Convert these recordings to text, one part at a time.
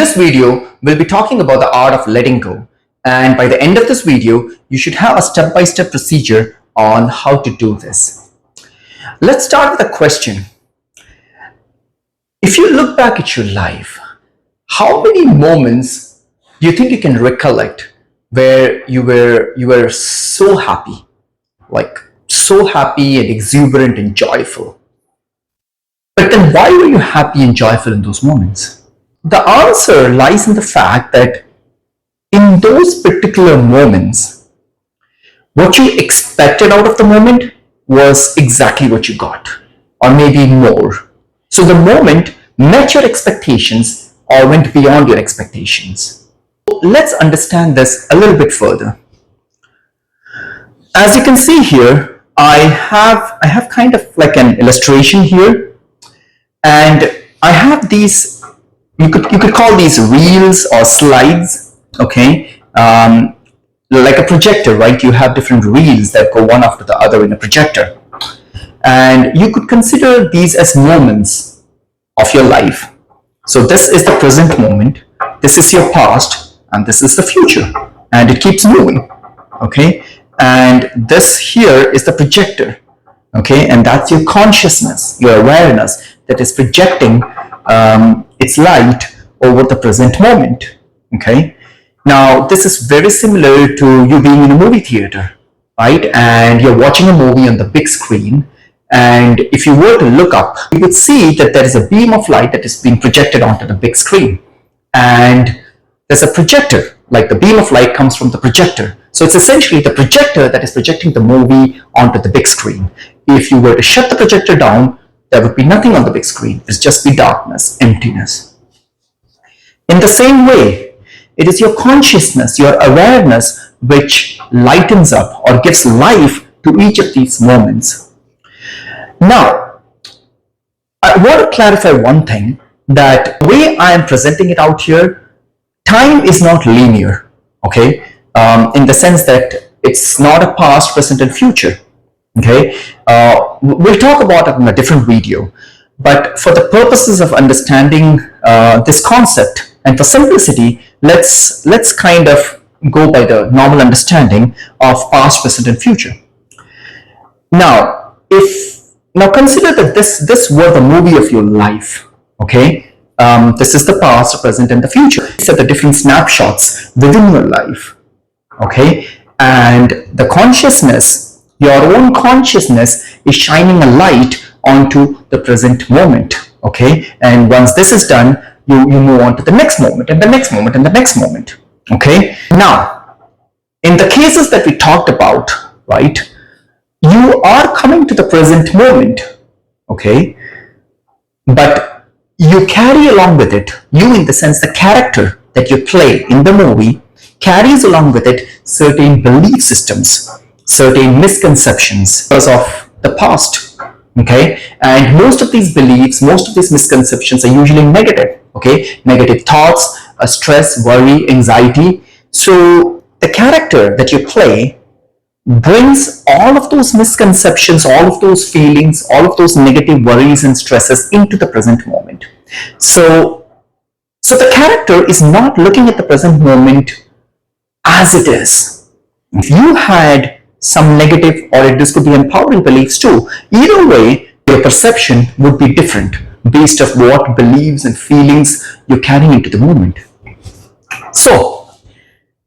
This video, we'll be talking about the art of letting go. And by the end of this video, you should have a step-by-step procedure on how to do this. Let's start with a question. If you look back at your life, how many moments do you think you can recollect where you were so happy, like so happy and exuberant and joyful? But then why were you happy and joyful in those moments? The answer lies in the fact that in those particular moments, what you expected out of the moment was exactly what you got, or maybe more. So the moment met your expectations or went beyond your expectations. Let's understand this a little bit further. As you can see here, I have kind of like an illustration here, and I have these, you could call these reels or slides, okay? Like a projector, right? You have different reels that go one after the other in a projector. And you could consider these as moments of your life. So this is the present moment, this is your past, and this is the future. And it keeps moving, okay? And this here is the projector, okay? And that's your consciousness, your awareness that is projecting its light over the present moment, okay? Now, this is very similar to you being in a movie theater, right? And you're watching a movie on the big screen. And if you were to look up, you would see that there is a beam of light that is being projected onto the big screen. And there's a projector, like the beam of light comes from the projector. So it's essentially the projector that is projecting the movie onto the big screen. If you were to shut the projector down, there would be nothing on the big screen. It's just be darkness, emptiness. In the same way, it is your consciousness, your awareness, which lightens up or gives life to each of these moments. Now, I want to clarify one thing, that the way I am presenting it out here, time is not linear, okay? In the sense that it's not a past, present, and future, okay? We'll talk about it in a different video, but for the purposes of understanding this concept and for simplicity, let's kind of go by the normal understanding of past, present, and future. Now, consider that this were the movie of your life, okay? This is the past, the present, and the future. These are the different snapshots within your life, okay? And the consciousness, your own consciousness, is shining a light onto the present moment, okay? And once this is done, you move on to the next moment, and the next moment, and the next moment, okay? Now, in the cases that we talked about, right, you are coming to the present moment, okay? But you carry along with it, you in the sense the character that you play in the movie carries along with it certain belief systems, certain misconceptions because of the past, okay? And most of these beliefs, most of these misconceptions are usually negative, okay? Negative thoughts, stress, worry, anxiety. So the character that you play brings all of those misconceptions, all of those feelings, all of those negative worries and stresses into the present moment. So the character is not looking at the present moment as it is. If you had some negative, or this could be empowering beliefs too, either way, your perception would be different based on what beliefs and feelings you're carrying into the moment. So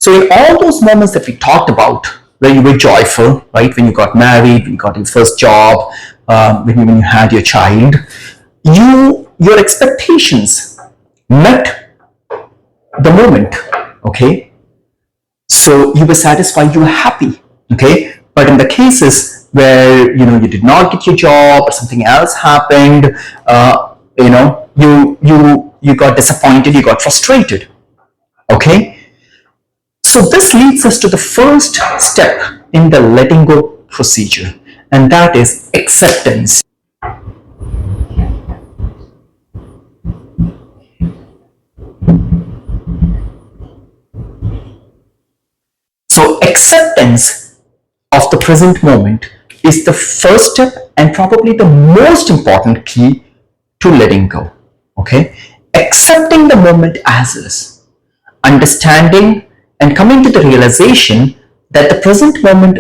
in all those moments that we talked about, where you were joyful, right? When you got married, when you got your first job, when you had your child, your expectations met the moment, okay? So you were satisfied, you were happy, okay? But in the cases where, you did not get your job or something else happened, you got disappointed, you got frustrated, okay? So this leads us to the first step in the letting go procedure, and that is acceptance. So acceptance of the present moment is the first step and probably the most important key to letting go, okay? accepting the moment as is, understanding and coming to the realization that the present moment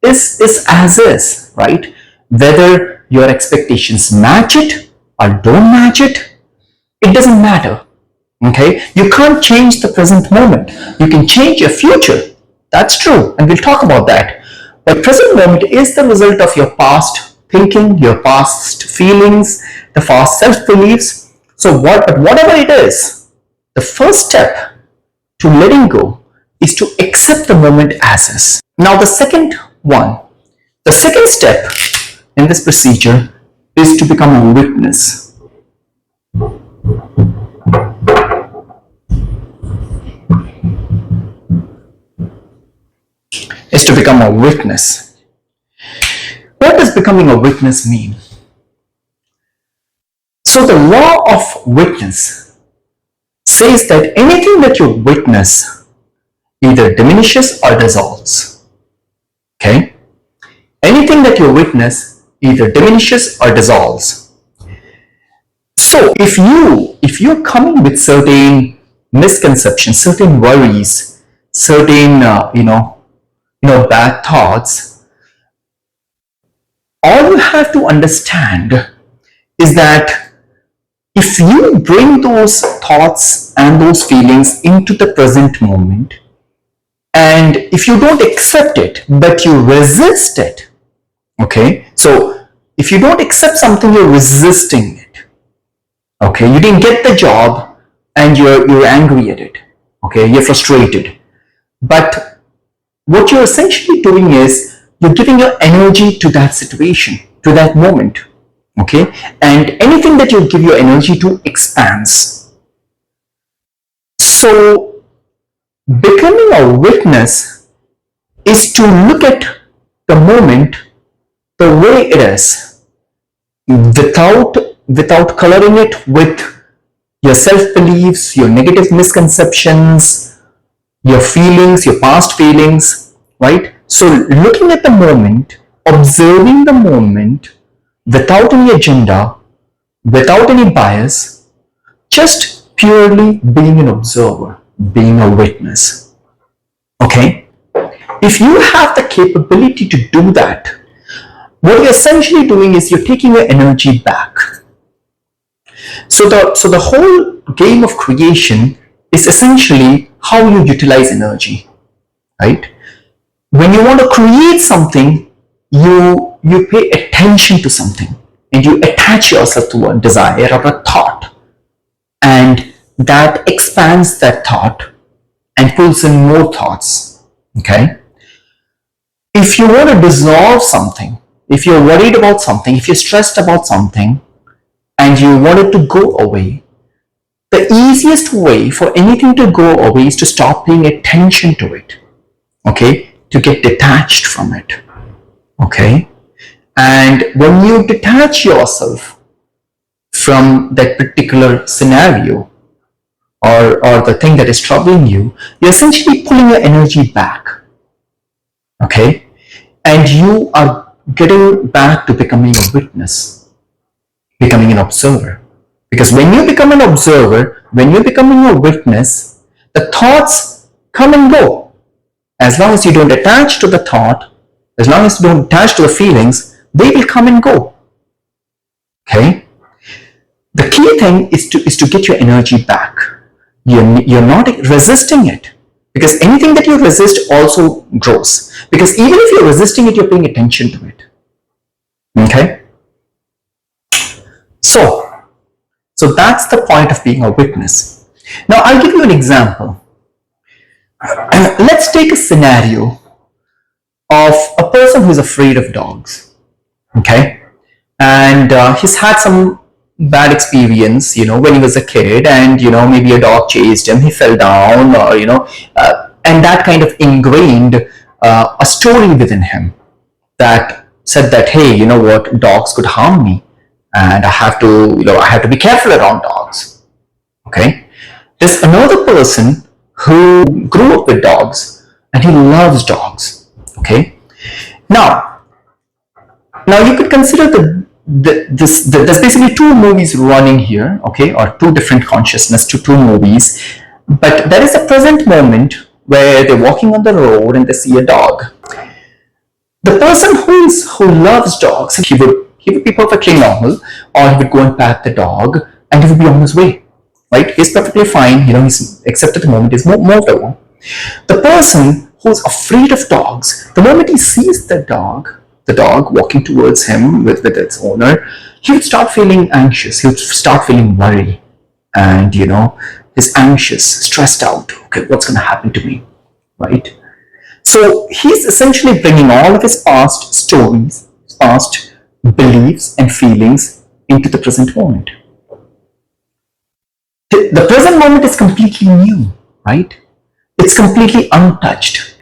is as is, right? Whether your expectations match it or don't match it, it doesn't matter. Okay, you can't change the present moment. You can change your future. That's true, and we'll talk about that. But present moment is the result of your past thinking, your past feelings, the past self beliefs. So whatever it is, the first step to letting go is to accept the moment as is. Now the second step in this procedure is to become a witness. Is to become a witness. What does becoming a witness mean? So the law of witness says that anything that you witness either diminishes or dissolves. Okay? Anything that you witness either diminishes or dissolves. So if you're coming with certain misconceptions, certain worries, certain bad thoughts, all you have to understand is that if you bring those thoughts and those feelings into the present moment, and if you don't accept it but you resist it, okay, so if you don't accept something, you're resisting it. Okay, you didn't get the job and you're angry at it. Okay, you're frustrated. But what you're essentially doing is you're giving your energy to that situation, to that moment. Okay, and anything that you give your energy to expands. So becoming a witness is to look at the moment the way it is, without coloring it with your self-beliefs, your negative misconceptions, your feelings, your past feelings, right? So looking at the moment, observing the moment without any agenda, without any bias, just purely being an observer, being a witness. Okay? If you have the capability to do that, what you're essentially doing is you're taking your energy back. So the whole game of creation is essentially how you utilize energy, right? When you want to create something, you pay attention to something and you attach yourself to a desire or a thought, and that expands that thought and pulls in more thoughts. Okay? If you want to dissolve something, if you're worried about something, if you're stressed about something, and you want it to go away, the easiest way for anything to go away is to stop paying attention to it. Okay? To get detached from it. Okay? And when you detach yourself from that particular scenario or the thing that is troubling you, you're essentially pulling your energy back. Okay? And you are getting back to becoming a witness, becoming an observer. Because when you become an observer, when you're becoming a witness, the thoughts come and go. As long as you don't attach to the thought, as long as you don't attach to the feelings, they will come and go. Okay? The key thing is to get your energy back. You're not resisting it. Because anything that you resist also grows. Because even if you're resisting it, you're paying attention to it. Okay? So that's the point of being a witness. Now I'll give you an example. Let's take a scenario of a person who's afraid of dogs. Okay? And he's had some bad experience, when he was a kid, and maybe a dog chased him, he fell down, or and that kind of ingrained a story within him that said that, hey, you know what, dogs could harm me, and I have to be careful around dogs. Okay? There's another person who grew up with dogs and he loves dogs. Okay? Now you could consider there's basically two movies running here, okay, or two different consciousness to two movies. But there is a present moment where they're walking on the road and they see a dog. The person who loves dogs, he would be perfectly normal, or he would go and pat the dog, and he would be on his way, right? He's perfectly fine, he's, except at the moment he's moved along. The person who's afraid of dogs, the moment he sees the dog walking towards him with its owner, he would start feeling anxious. He would start feeling worry, and he's anxious, stressed out. Okay, what's going to happen to me, right? So he's essentially bringing all of his past stories, past beliefs and feelings into the present moment. The present moment is completely new, right? It's completely untouched.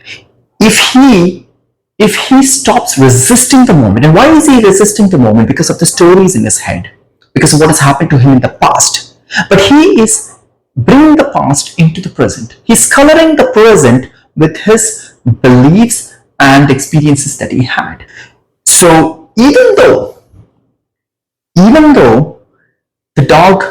If he stops resisting the moment, and why is he resisting the moment? Because of the stories in his head, because of what has happened to him in the past. But he is bringing the past into the present. He's coloring the present with his beliefs and the experiences that he had. So even though the dog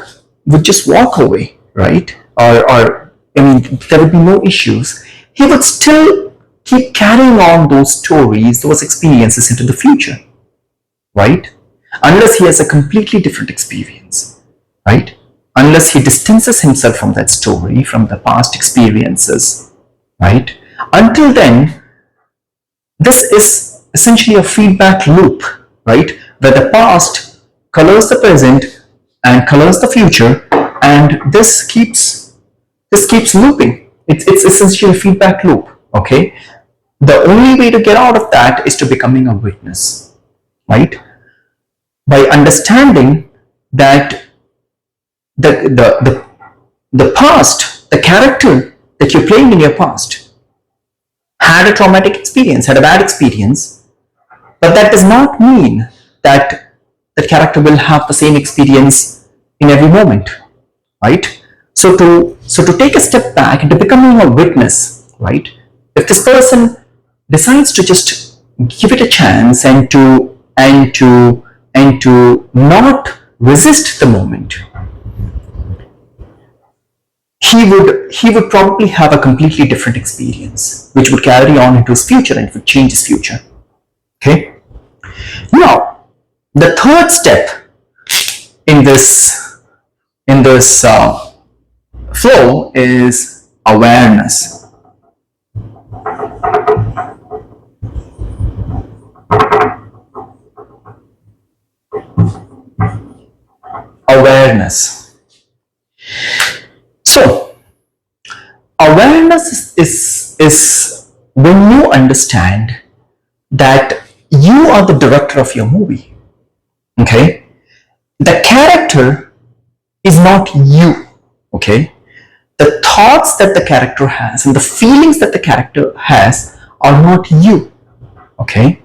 would just walk away, right? Or there would be no issues, he would still keep carrying on those stories, those experiences into the future, right? Unless he has a completely different experience, right? Unless he distances himself from that story, from the past experiences, right? Until then, this is essentially a feedback loop, right? Where the past colors the present and colors the future, and this keeps looping. It's essentially a feedback loop, okay? The only way to get out of that is to becoming a witness, right? By understanding that the past, the character that you're playing in your past, had a traumatic experience, had a bad experience, but that does not mean that the character will have the same experience in every moment, right? So to take a step back into becoming a witness, right? If this person decides to just give it a chance and to not resist the moment, he would probably have a completely different experience, which would carry on into his future and would change his future. Okay. Now, the third step in this flow is awareness. Awareness. So, awareness is when you understand that you are the director of your movie. Okay? The character is not you. Okay? The thoughts that the character has and the feelings that the character has are not you. Okay?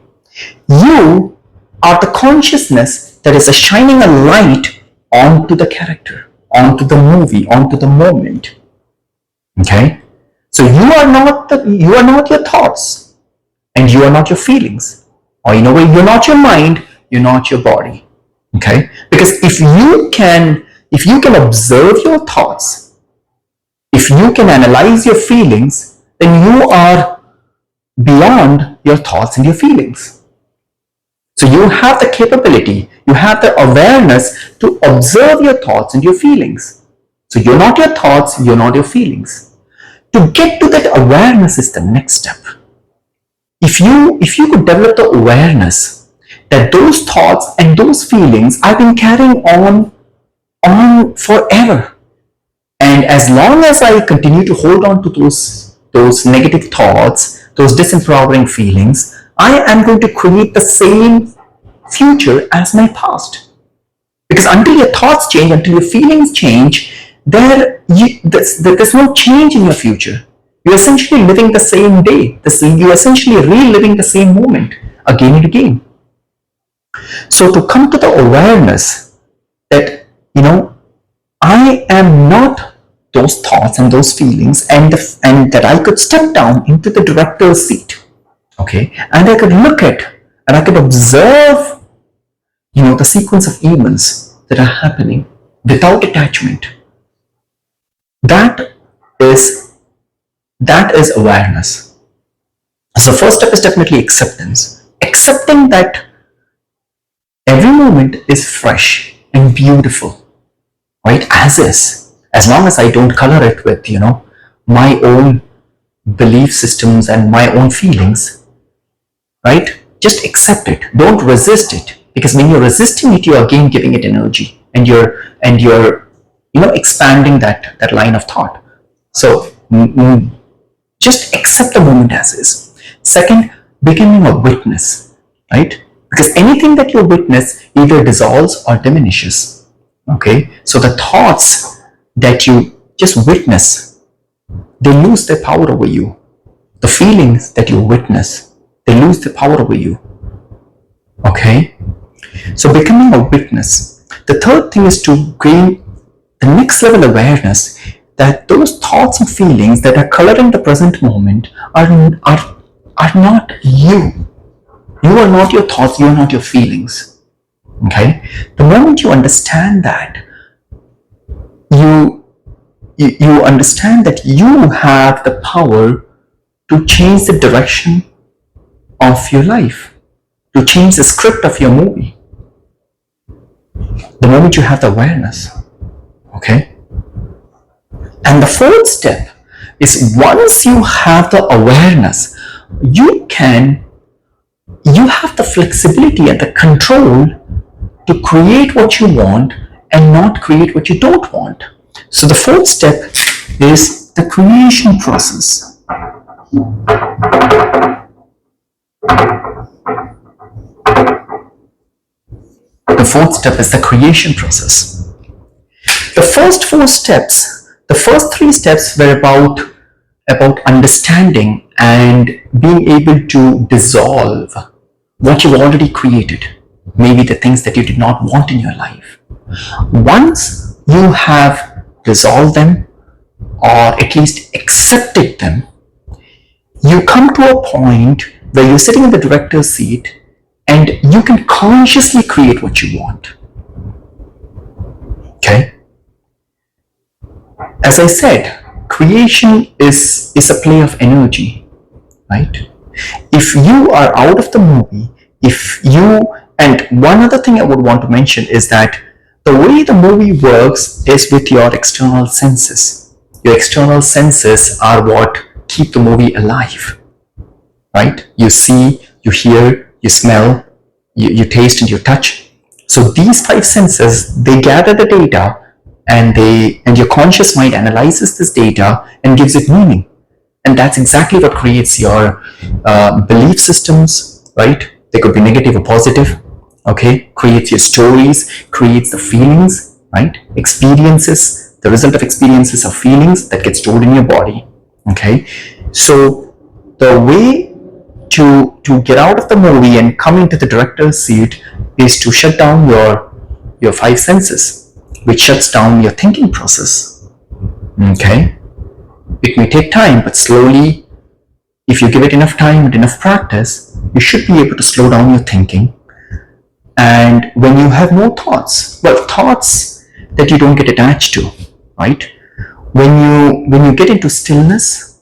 You are the consciousness that is shining a light onto the character, onto the movie, onto the moment. Okay? So you are not your thoughts, and you are not your feelings. Or in a way, you're not your mind, you're not your body. Okay? Because if you can observe your thoughts, if you can analyze your feelings, then you are beyond your thoughts and your feelings. So you have the capability, you have the awareness to observe your thoughts and your feelings. So you're not your thoughts, you're not your feelings. To get to that awareness is the next step. If you could develop the awareness that those thoughts and those feelings I've been carrying on forever, and as long as I continue to hold on to those negative thoughts, those disempowering feelings, I am going to create the same future as my past. Because until your thoughts change, until your feelings change, there's no change in your future. You're essentially living the same day. You're essentially reliving the same moment again and again. So to come to the awareness that, I am not those thoughts and those feelings, and that I could step down into the director's seat, okay, and I could look at and I could observe the sequence of events that are happening without attachment. That is that is awareness. So the first step is definitely acceptance. Accepting that every moment is fresh and beautiful, right? As is. As long as I don't color it with, my own belief systems and my own feelings, right? Just accept it. Don't resist it. Because when you're resisting it, you're again giving it energy, and you're expanding that line of thought. So just accept the moment as is. Second, becoming a witness, right? Because anything that you witness either dissolves or diminishes. Okay, so the thoughts that you just witness, they lose their power over you. The feelings that you witness, they lose their power over you. Okay, so becoming a witness. The third thing is to gain the next level awareness that those thoughts and feelings that are coloring the present moment are not you. You are not your thoughts, you are not your feelings. Okay? The moment you understand that, you understand that you have the power to change the direction of your life, to change the script of your movie. The moment you have the awareness. Okay? And the fourth step is, once you have the awareness, you have the flexibility and the control to create what you want and not create what you don't want. So the fourth step is the creation process. The fourth step is the creation process. The first four steps, the first three steps were about understanding and being able to dissolve what you've already created, maybe the things that you did not want in your life. Once you have resolved them, or at least accepted them, you come to a point where you're sitting in the director's seat and you can consciously create what you want. Okay? As I said, creation is a play of energy, right? If you are out of the movie, and one other thing I would want to mention is that the way the movie works is with your external senses. Your external senses are what keep the movie alive, right? You see, you hear, you smell, you taste, and you touch. So these five senses, they gather the data, and your conscious mind analyzes this data and gives it meaning. And that's exactly what creates your belief systems, right? They could be negative or positive. Okay, creates your stories, creates the feelings, right? Experiences, the result of experiences are feelings that get stored in your body. Okay, so the way to get out of the movie and come into the director's seat is to shut down your five senses, which shuts down your thinking process. Okay, it may take time, but slowly, if you give it enough time and enough practice, you should be able to slow down your thinking. And when you have no thoughts, thoughts that you don't get attached to, right? When you get into stillness,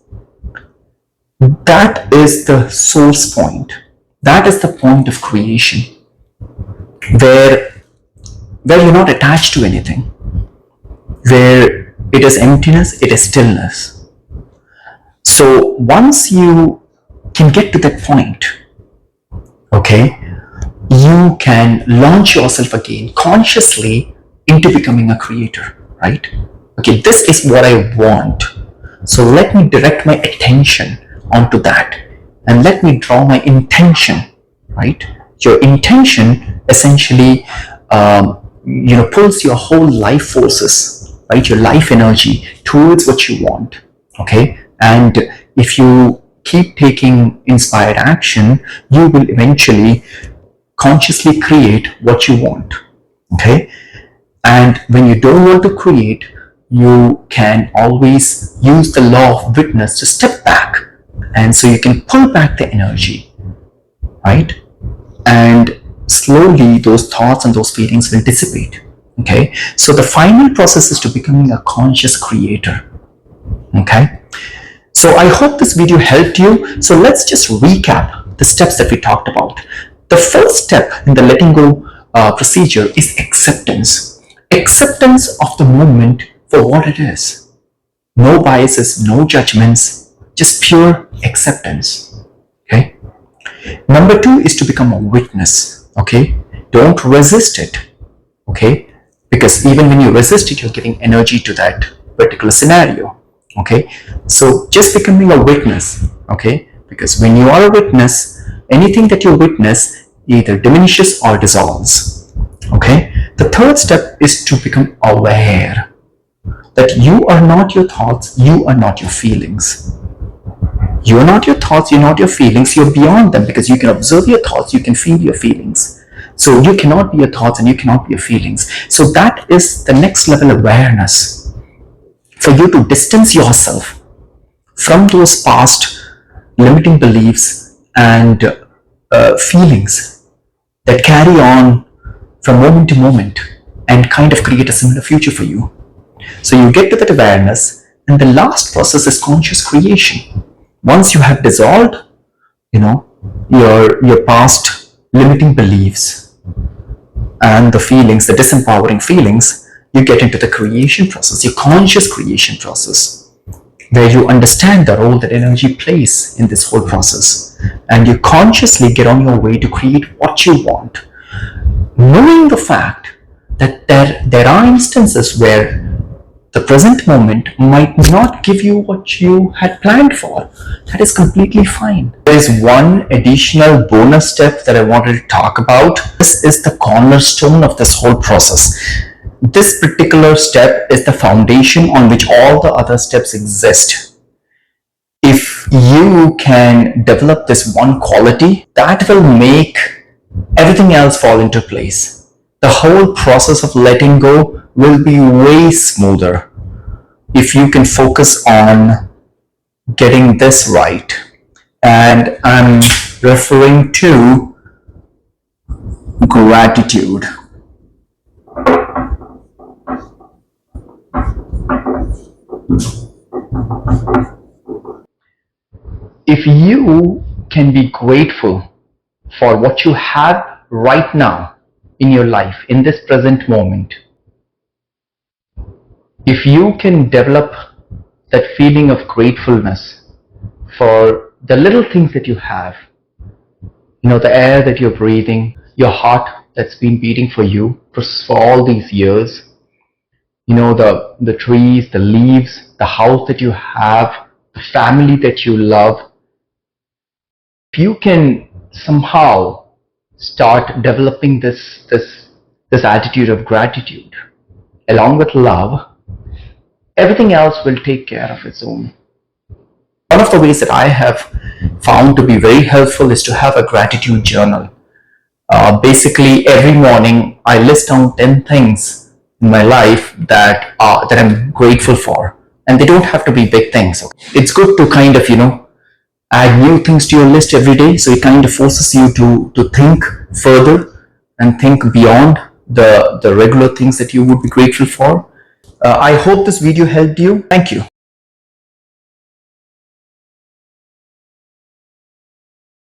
that is the source point. That is the point of creation, where you're not attached to anything, where it is emptiness, it is stillness. So once you can get to that point, okay, you can launch yourself again consciously into becoming a creator, right? Okay, this is what I want. So let me direct my attention onto that, and let me draw my intention, right? Your intention essentially, pulls your whole life forces, right? Your life energy towards what you want, okay? And if you keep taking inspired action, you will eventually consciously create what you want, okay? And when you don't want to create, you can always use the law of witness to step back, and so you can pull back the energy, right? And slowly those thoughts and those feelings will dissipate. Okay, so the final process is to becoming a conscious creator. Okay, so I hope this video helped you. So let's just recap the steps that we talked about. The first step in the letting go procedure is acceptance. Acceptance of the moment for what it is. No biases, no judgments, just pure acceptance. Okay. Number two is to become a witness. Okay. Don't resist it. Okay. Because even when you resist it, you're giving energy to that particular scenario. Okay, so just becoming a witness. Okay, because when you are a witness, anything that you witness either diminishes or dissolves. Okay, the third step is to become aware that you are not your thoughts, you are not your feelings. You are not your thoughts, you're not your feelings, you're beyond them, because you can observe your thoughts, you can feel your feelings. So you cannot be your thoughts and you cannot be your feelings. So that is the next level awareness, for you to distance yourself from those past limiting beliefs and feelings that carry on from moment to moment and kind of create a similar future for you. So you get to that awareness, and the last process is conscious creation. Once you have dissolved, your past limiting beliefs and the feelings, the disempowering feelings, you get into the creation process, your conscious creation process, where you understand the role that energy plays in this whole process, and you consciously get on your way to create what you want, knowing the fact that there are instances where the present moment might not give you what you had planned for. That is completely fine. There is one additional bonus step that I wanted to talk about. This is the cornerstone of this whole process. This particular step is the foundation on which all the other steps exist. If you can develop this one quality, that will make everything else fall into place. The whole process of letting go will be way smoother if you can focus on getting this right. And I'm referring to gratitude. If you can be grateful for what you have right now in your life, in this present moment, if you can develop that feeling of gratefulness for the little things that you have, the air that you're breathing, your heart that's been beating for you for all these years, the trees, the leaves, the house that you have, the family that you love. If you can somehow start developing this attitude of gratitude along with love, everything else will take care of its own. One of the ways that I have found to be very helpful is to have a gratitude journal. Basically, every morning I list down 10 things in my life that I'm grateful for, and they don't have to be big things. It's good to kind of add new things to your list every day, so it kind of forces you to think further and think beyond the regular things that you would be grateful for. I hope this video helped you. Thank you.